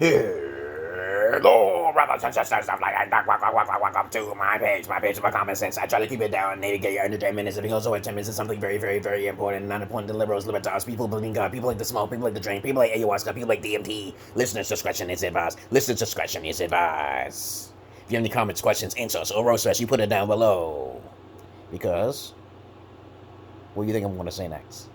Hello, brothers and sisters of light, and welcome to my page for common sense. I try to keep it down, navigate your entertainment as if it also 10 minutes is something very, very, very important, not important to liberals, libertarians, people believe in God, people like to smoke, people like to drink, people like ayahuasca, people like DMT. Listener's discretion is advised. Listener's discretion is advised. If you have any comments, questions, insults, or roast fest, you put it down below. Because, what do you think I'm going to say next?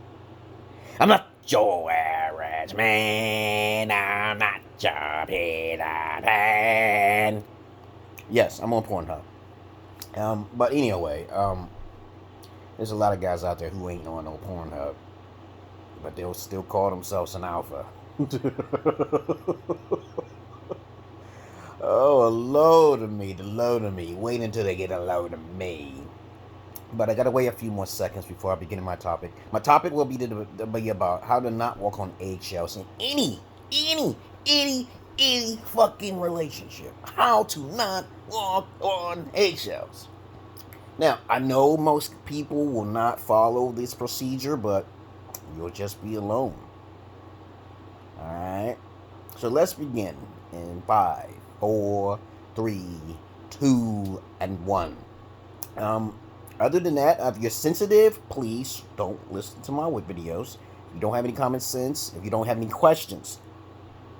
I'm not your average man, I'm not your Peter Pan. Yes, I'm on Pornhub. But anyway, there's a lot of guys out there who ain't on no Pornhub, but they'll still call themselves an alpha. Oh, a load of me, Wait until they get a load of me. But I gotta wait a few more seconds before I begin my topic. My topic will be about how to not walk on eggshells in any fucking relationship. How to not walk on eggshells. Now, I know most people will not follow this procedure, but you'll just be alone. Alright? So let's begin in 5, 4, 3, 2, and 1. Other than that, if you're sensitive, please don't listen to my videos. If you don't have any common sense, if you don't have any questions,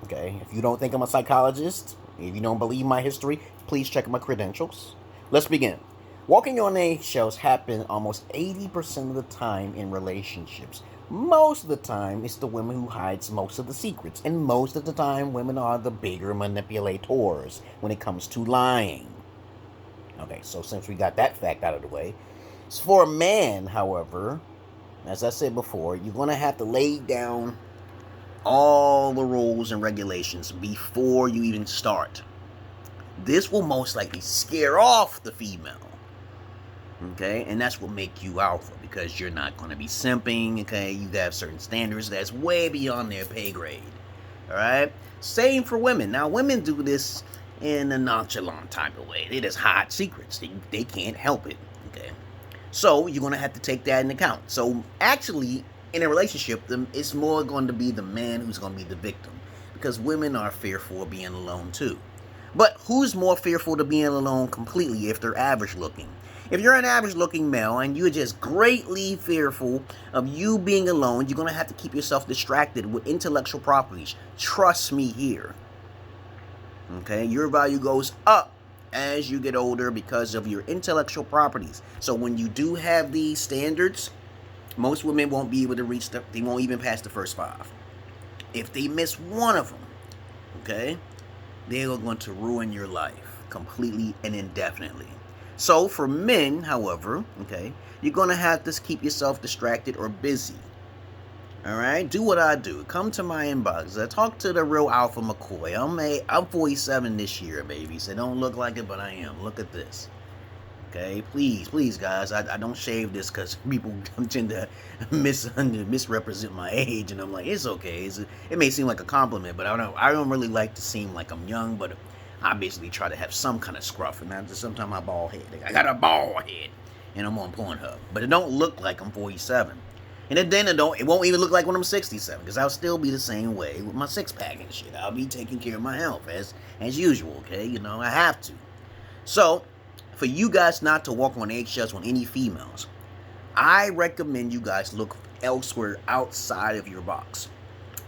okay? If you don't think I'm a psychologist, if you don't believe my history, please check my credentials. Let's begin. Walking on eggshells happen almost 80% of the time in relationships. Most of the time, it's the women who hides most of the secrets. And most of the time, women are the bigger manipulators when it comes to lying. Okay, so since we got that fact out of the way, for a man, however, as I said before, you're going to have to lay down all the rules and regulations before you even start. This will most likely scare off the female. Okay, and that's what make you alpha, because you're not going to be simping. Okay, you have certain standards that's way beyond their pay grade. Alright, same for women. Now, women do this in a nonchalant type of way. They just hide secrets. They can't help it. Okay, so you're going to have to take that into account. So actually, in a relationship, it's more going to be the man who's going to be the victim, because women are fearful of being alone too. But who's more fearful of being alone completely if they're average looking? If you're an average looking male and you're just greatly fearful of you being alone, you're going to have to keep yourself distracted with intellectual properties. Trust me here. Okay, your value goes up as you get older because of your intellectual properties. So when you do have these standards, most women won't be able to reach they won't even pass the first 5. If they miss one of them, okay, they are going to ruin your life completely and indefinitely. So for men, however, okay, you're going to have to keep yourself distracted or busy. Alright, do what I do. Come to my inbox. Talk to the real Alpha McCoy. I'm 47 this year, baby. So don't look like it, but I am. Look at this. Okay, please, guys. I don't shave this because people tend to misrepresent my age, and I'm like, it's okay. It may seem like a compliment, but I don't really like to seem like I'm young, but I basically try to have some kind of scruff, and that's sometimes my bald head. I got a bald head, and I'm on Pornhub, but it don't look like I'm 47. And then it won't even look like when I'm 67, because I'll still be the same way with my 6-pack and shit. I'll be taking care of my health as usual, okay? You know, I have to. So, for you guys not to walk on eggshells on any females, I recommend you guys look elsewhere outside of your box.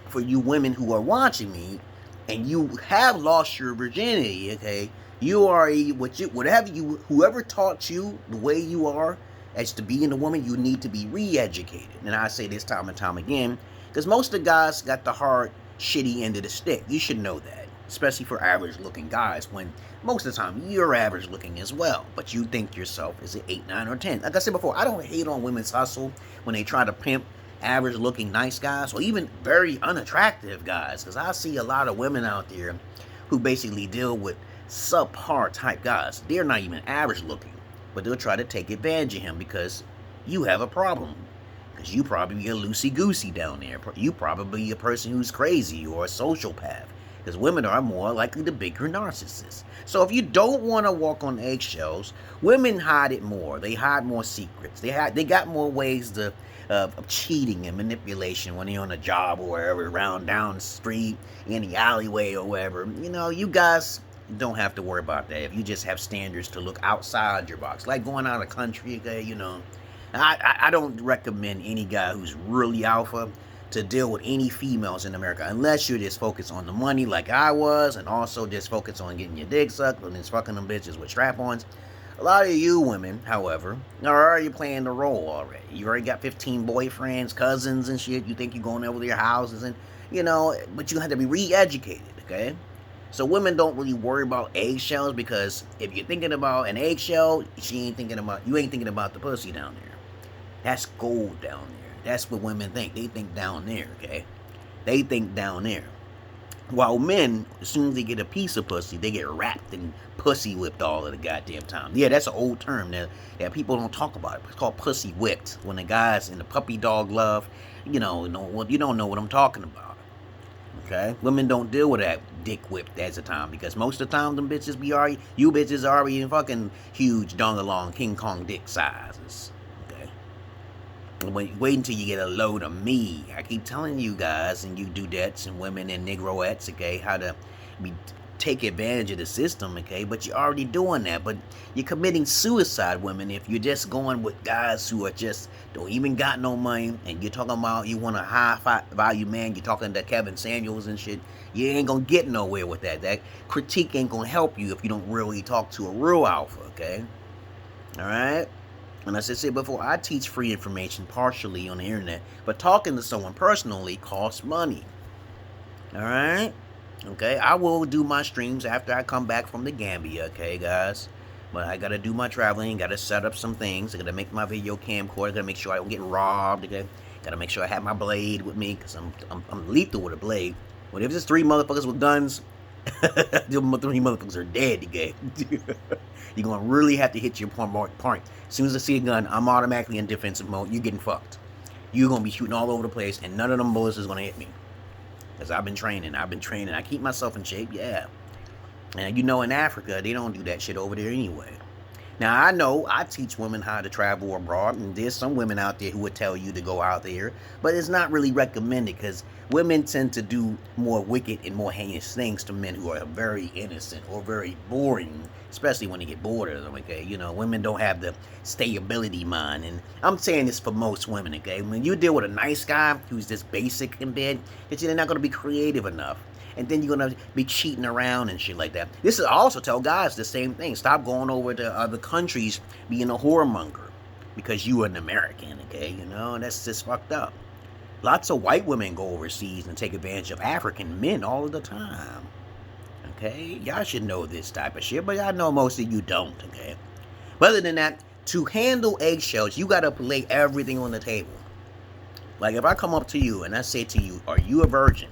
For you women who are watching me, and you have lost your virginity, okay? You are whoever taught you the way you are, as to being a woman, you need to be re-educated. And I say this time and time again, because most of the guys got the hard, shitty end of the stick. You should know that, especially for average-looking guys, when most of the time you're average-looking as well, but you think yourself is an 8, 9, or 10. Like I said before, I don't hate on women's hustle when they try to pimp average-looking nice guys, or even very unattractive guys, because I see a lot of women out there who basically deal with subpar type guys. They're not even average-looking, but they'll try to take advantage of him because you have a problem. Because you probably a loosey-goosey down there. You probably a person who's crazy or a sociopath. Because women are more likely the bigger narcissists. So if you don't want to walk on eggshells, women hide it more. They hide more secrets. They got more ways to of cheating and manipulation when you're on a job or wherever, around down the street, in the alleyway or wherever. You know, you guys don't have to worry about that if you just have standards to look outside your box, like going out of the country. Okay, you know, I don't recommend any guy who's really alpha to deal with any females in America unless you're just focused on the money like I was, and also just focused on getting your dick sucked and just fucking them bitches with strap-ons. A lot of you women, however, are already playing the role already. You already got 15 boyfriends, cousins and shit. You think you're going over to their houses and, you know, but you have to be re-educated, okay? So women don't really worry about eggshells, because if you're thinking about an eggshell, you ain't thinking about the pussy down there. That's gold down there. That's what women think. They think down there, okay? They think down there. While men, as soon as they get a piece of pussy, they get wrapped and pussy whipped all of the goddamn time. Yeah, that's an old term that people don't talk about. It's called pussy whipped. When the guys in the puppy dog love, you don't know what I'm talking about. Okay? Women don't deal with that dick whipped as a time, because most of the time them bitches you bitches are already in fucking huge dongalong King Kong dick sizes. Wait until you get a load of me. I keep telling you guys, and you dudettes and women and negroettes, okay, how to take advantage of the system, okay? But you're already doing that. But you're committing suicide, women, if you're just going with guys who are just don't even got no money, and you're talking about you want a high value man. You're talking to Kevin Samuels and shit. You ain't gonna get nowhere with that. That critique ain't gonna help you if you don't really talk to a real alpha, okay? All right. And as I said before, I teach free information partially on the internet, but talking to someone personally costs money. Alright? Okay, I will do my streams after I come back from the Gambia, okay, guys? But I gotta do my traveling, gotta set up some things, I gotta make my video camcorder, gotta make sure I don't get robbed, okay? Gotta make sure I have my blade with me, because I'm lethal with a blade. But if there's 3 motherfuckers with guns, the 3 motherfuckers are dead, okay? You're gonna really have to hit your point. As soon as I see a gun, I'm automatically in defensive mode. You're getting fucked. You're gonna be shooting all over the place, and none of them bullets is gonna hit me. Because I've been training. I keep myself in shape, yeah. And you know, in Africa, they don't do that shit over there anyway. Now, I know I teach women how to travel abroad, and there's some women out there who would tell you to go out there, but it's not really recommended, because women tend to do more wicked and more heinous things to men who are very innocent or very boring, especially when they get bored of them, okay? You know, women don't have the stability mind, and I'm saying this for most women, okay? When you deal with a nice guy who's just basic in bed, they're not going to be creative enough. And then you're going to be cheating around and shit like that. This is also tell guys the same thing. Stop going over to other countries being a whoremonger because you are an American, okay? You know, that's just fucked up. Lots of white women go overseas and take advantage of African men all of the time. Okay? Y'all should know this type of shit, but I know most of you don't, okay? But other than that, to handle eggshells, you got to lay everything on the table. Like if I come up to you and I say to you, are you a virgin?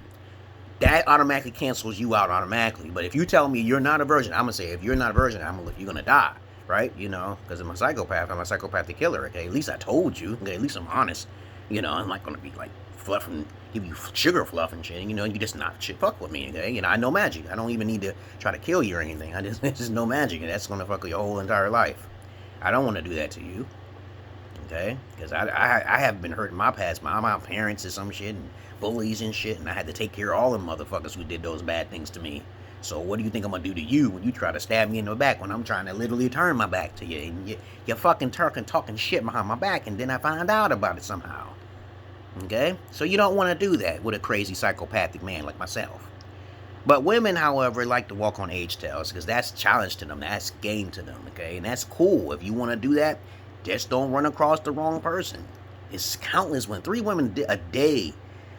That automatically cancels you out automatically. But if you tell me you're not a virgin, I'm going to say, if you're not a virgin, you're going to die, right? You know, because I'm a psychopath. I'm a psychopathic killer, okay? At least I told you. Okay? At least I'm honest. You know, I'm not going to be like fluffing, give you sugar fluff and shit. You know, you just not shit fuck with me, okay? You know, I know magic. I don't even need to try to kill you or anything. It's just know magic, and that's going to fuck with your whole entire life. I don't want to do that to you, okay? Because I have been hurt in my past. My parents or some shit, and bullies and shit, and I had to take care of all them motherfuckers who did those bad things to me. So what do you think I'm gonna do to you when you try to stab me in the back when I'm trying to literally turn my back to you, and you're fucking talking shit behind my back, and then I find out about it somehow? Okay? So you don't want to do that with a crazy psychopathic man like myself. But women, however, like to walk on eggshells, because that's challenge to them, that's game to them, okay? And that's cool. If you want to do that, just don't run across the wrong person. It's countless women, 3 women a day.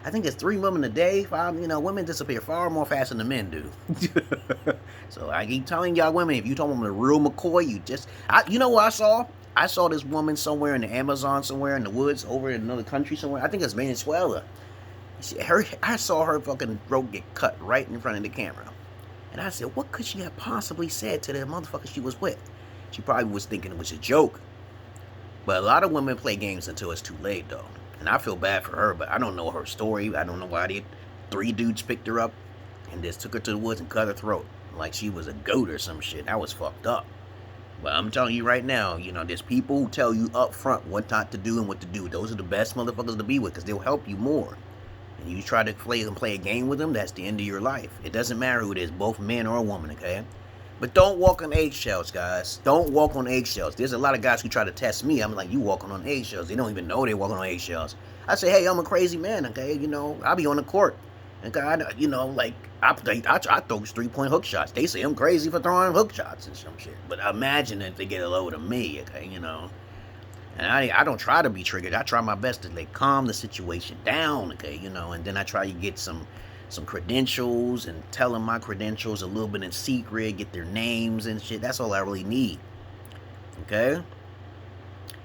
I think it's 3 women a day. 5, you know, women disappear far more faster than men do. So I keep telling y'all women, if you told them the real McCoy, you know what I saw? I saw this woman somewhere in the Amazon, somewhere in the woods, over in another country somewhere. I think it's Venezuela. I saw her fucking throat get cut right in front of the camera. And I said, what could she have possibly said to the motherfucker she was with? She probably was thinking it was a joke. But a lot of women play games until it's too late, though. And I feel bad for her, but I don't know her story. I don't know why 3 dudes picked her up and just took her to the woods and cut her throat like she was a goat or some shit. That was fucked up. But I'm telling you right now, there's people who tell you up front what not to do and what to do. Those are the best motherfuckers to be with because they'll help you more. And you try to play a game with them, that's the end of your life. It doesn't matter who it is, both men or women, okay? But don't walk on eggshells, guys. Don't walk on eggshells. There's a lot of guys who try to test me. I'm like, you walking on eggshells. They don't even know they're walking on eggshells. I say, hey, I'm a crazy man, okay? I'll be on the court. And God, I throw 3-point hook shots. They say I'm crazy for throwing hook shots and some shit. But imagine if they get a load of me, okay, And I don't try to be triggered. I try my best to calm the situation down, okay, and then I try to get some credentials and tell them my credentials a little bit in secret, get their names and shit. That's all I really need, okay?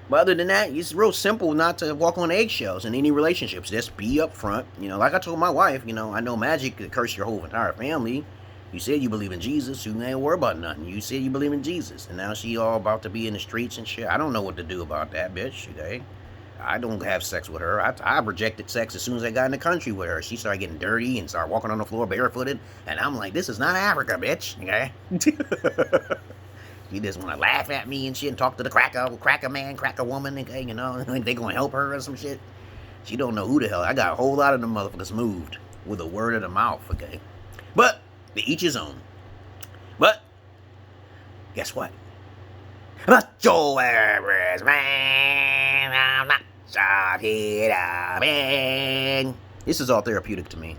But other than that, it's real simple not to walk on eggshells in any relationships. Just be upfront. Like I told my wife, I know magic could curse your whole entire family. You said you believe in Jesus, you ain't worry about nothing. You said you believe in Jesus, and now she all about to be in the streets and shit. I don't know what to do about that, bitch, okay? I don't have sex with her. I rejected sex as soon as I got in the country with her. She started getting dirty and started walking on the floor barefooted, and I'm like, this is not Africa, bitch, okay? She just want to laugh at me and shit and talk to the cracker man, cracker woman, okay, like they gonna help her or some shit. She don't know who the hell. I got a whole lot of them motherfuckers moved with a word of the mouth, okay? But to each his own. But guess what? But Yo Arse, man, I'm not sorry. This is all therapeutic to me.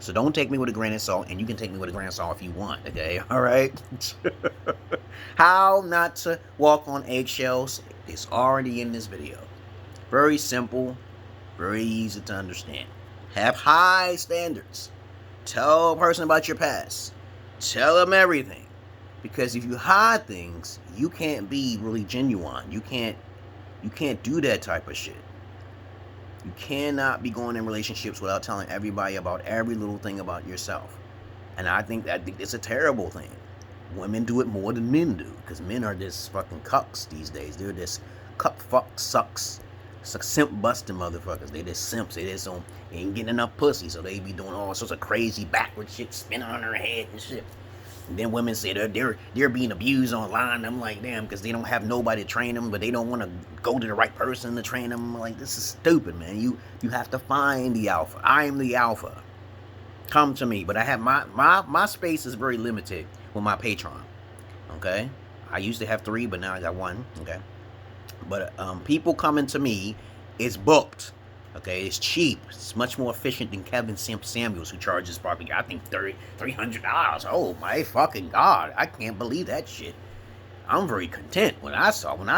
So don't take me with a grain of salt, and you can take me with a grain of salt if you want, okay? All right? How not to walk on eggshells is already in this video. Very simple, very easy to understand. Have high standards. Tell a person about your past. Tell them everything. Because if you hide things, you can't be really genuine. You can't do that type of shit. You cannot be going in relationships without telling everybody about every little thing about yourself. And I think it's a terrible thing. Women do it more than men do. Because men are just fucking cucks these days. They're just cuck, fuck, sucks. Simp busting motherfuckers. They just simps. They ain't getting enough pussy. So they be doing all sorts of crazy backward shit, spinning on their head and shit. And then women say they're being abused online. I'm like, damn, because they don't have nobody to train them, but they don't want to go to the right person to train them. I'm like, this is stupid, man. You have to find the alpha. I am the alpha. Come to me. But I have my space is very limited with my Patreon. Okay? I used to have 3, but now I got 1. Okay? But people coming to me is booked. Okay, it's cheap. It's much more efficient than Kevin Samuels, who charges probably, I think, $300. Oh my fucking God. I can't believe that shit. I'm very content. When I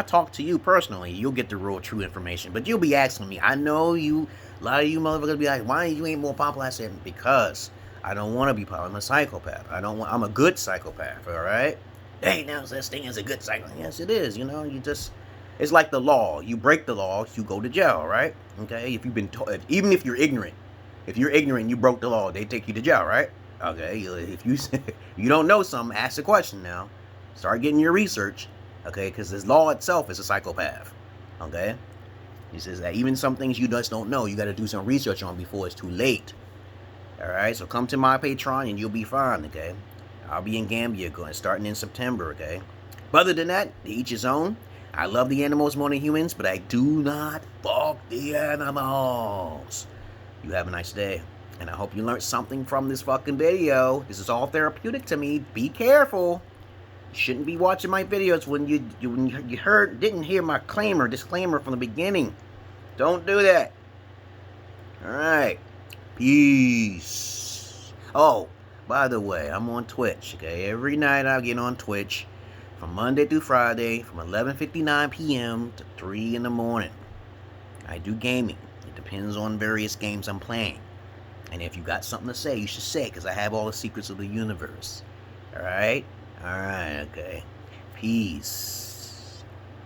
talk to you personally, you'll get the real true information. But you'll be asking me, I know a lot of you motherfuckers be like, why you ain't more popular? I said, because I don't want to be popular. I'm a psychopath. I'm a good psychopath, all right? There ain't no such thing as a good psychopath. Yes, it is. It's like the law. You break the law, you go to jail, right? Okay, if you've been even if you're ignorant, you broke the law, they take you to jail, right? Okay, if you don't know something, ask a question now. Start getting your research, okay? Because this law itself is a psychopath, okay? He says that even some things you just don't know, you got to do some research on before it's too late. All right, so come to my Patreon and you'll be fine, okay? I'll be in Gambia starting in September, okay? But other than that, to each his own. I love the animals more than humans, but I do not fuck the animals. You have a nice day, and I hope you learned something from this fucking video. This is all therapeutic to me. Be careful. You shouldn't be watching my videos when you didn't hear my disclaimer from the beginning. Don't do that. All right. Peace. Oh, by the way, I'm on Twitch, okay? Every night I get on Twitch. From Monday through Friday, from 11:59 p.m. to 3 in the morning. I do gaming. It depends on various games I'm playing. And if you got something to say, you should say, because I have all the secrets of the universe. Alright? Alright, okay. Peace.